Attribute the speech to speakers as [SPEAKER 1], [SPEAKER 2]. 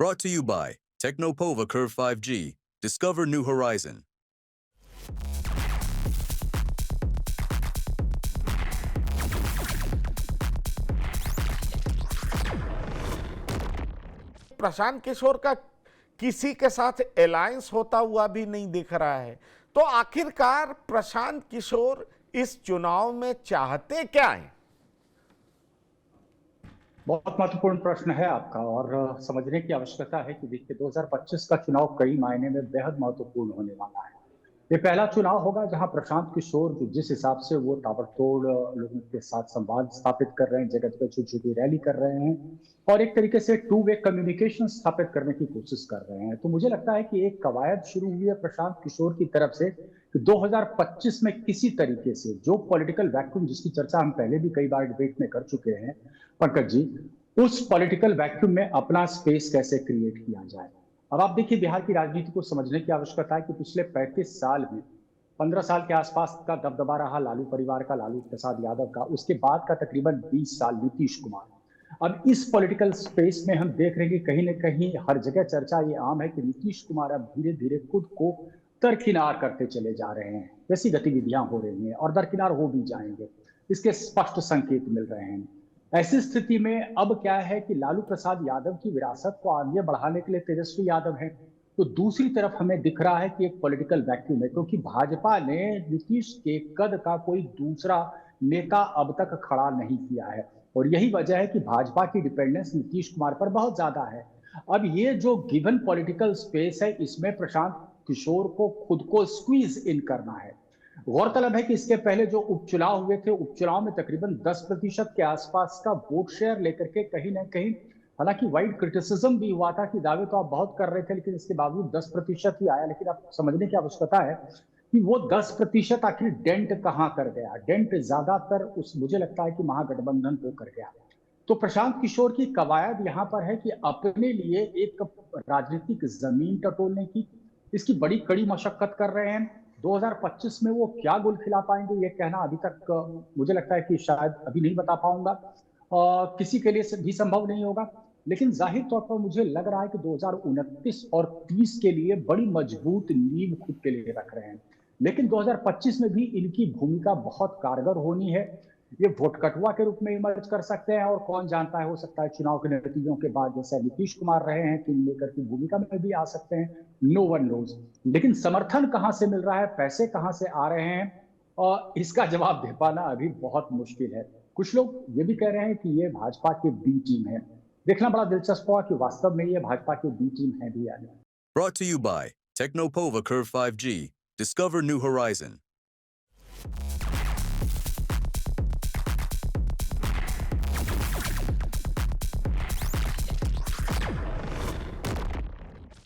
[SPEAKER 1] Brought to you by Technopova Curve 5G. Discover new horizon.
[SPEAKER 2] Prashant Kishor का किसी के साथ अलायंस होता हुआ भी नहीं दिख रहा है। तो आखिरकार प्रशांत किशोर इस चुनाव में चाहते क्या हैं?
[SPEAKER 3] बहुत महत्वपूर्ण प्रश्न है आपका और समझने की आवश्यकता है कि देखिए 2025 का चुनाव कई मायने में बेहद महत्वपूर्ण होने वाला है। ये पहला चुनाव होगा जहां प्रशांत किशोर जो जिस हिसाब से वो ताबड़तोड़ लोगों के साथ संवाद स्थापित कर रहे हैं, जगह जगह छोटी छोटी रैली कर रहे हैं और एक तरीके से टू वे कम्युनिकेशन स्थापित करने की कोशिश कर रहे हैं। तो मुझे लगता है कि एक कवायद शुरू हुई है प्रशांत किशोर की तरफ से कि 2025 में किसी तरीके से जो पॉलिटिकल वैक्यूम जिसकी चर्चा हम पहले भी कई बार डिबेट में कर चुके हैं पंकज जी, उस पॉलिटिकल वैक्यूम में अपना स्पेस कैसे क्रिएट किया जाए। अब आप देखिए बिहार की राजनीति को समझने की आवश्यकता है कि पिछले 35 साल में 15 साल के आसपास का दबदबा रहा लालू परिवार का, लालू प्रसाद यादव का, उसके बाद का तकरीबन 20 साल नीतीश कुमार। अब इस पॉलिटिकल स्पेस में हम देख रहे हैं कि कहीं ना कहीं हर जगह चर्चा ये आम है कि नीतीश कुमार अब धीरे धीरे खुद को दरकिनार करते चले जा रहे हैं। वैसी गतिविधियां हो रही हैं और दरकिनार हो भी जाएंगे, इसके स्पष्ट संकेत मिल रहे हैं। ऐसी स्थिति में अब क्या है कि लालू प्रसाद यादव की विरासत को आगे बढ़ाने के लिए तेजस्वी यादव है, तो दूसरी तरफ हमें दिख रहा है कि एक पॉलिटिकल वैक्यूम है, क्योंकि भाजपा ने नीतीश के कद का कोई दूसरा नेता अब तक खड़ा नहीं किया है और यही वजह है कि भाजपा की डिपेंडेंस नीतीश कुमार पर बहुत ज्यादा है। अब ये जो गिवन पॉलिटिकल स्पेस है, इसमें प्रशांत किशोर को खुद को स्क्वीज इन करना है। गौरतलब है कि इसके पहले जो उपचुनाव हुए थे, उपचुनाव में तकरीबन 10% के आसपास का वोट शेयर लेकर के कहीं ना कहीं, हालांकि वाइड क्रिटिसिज्म भी हुआ था कि दावे तो आप बहुत कर रहे थे लेकिन इसके बावजूद 10% ही आया। लेकिन आप समझने की आवश्यकता है कि वो 10% आखिर डेंट कहां कर गया। डेंट ज्यादातर उस मुझे लगता है कि महागठबंधन को कर गया। तो प्रशांत किशोर की कवायद यहां पर है कि अपने लिए एक राजनीतिक जमीन टटोलने की, इसकी बड़ी कड़ी मशक्कत कर रहे हैं। 2025 में वो क्या गोल खिला पाएंगे ये कहना अभी तक मुझे लगता है कि शायद अभी नहीं बता पाऊंगा, किसी के लिए भी संभव नहीं होगा। लेकिन जाहिर तौर पर मुझे लग रहा है कि 2029 और 30 के लिए बड़ी मजबूत नींव खुद के लिए रख रहे हैं। लेकिन 2025 में भी इनकी भूमिका बहुत कारगर होनी है। ये वोट कटुआ के रूप में इमर्ज कर सकते हैं और कौन जानता है, हो सकता है चुनाव के नतीजों के बाद जैसे नीतीश कुमार रहे हैं किंग मेकर की भूमिका में भी आ सकते हैं। No one knows. लेकिन समर्थन कहां से मिल रहा है, पैसे कहां से आ रहे हैं, और इसका जवाब दे पाना अभी बहुत मुश्किल है। कुछ लोग ये भी कह रहे हैं कि ये भाजपा की बी टीम है। देखना बड़ा दिलचस्प होगा कि वास्तव में ये भाजपा की बी टीम है भी या नहीं।
[SPEAKER 1] Brought to you by Technopova Curve 5G. Discover new horizon.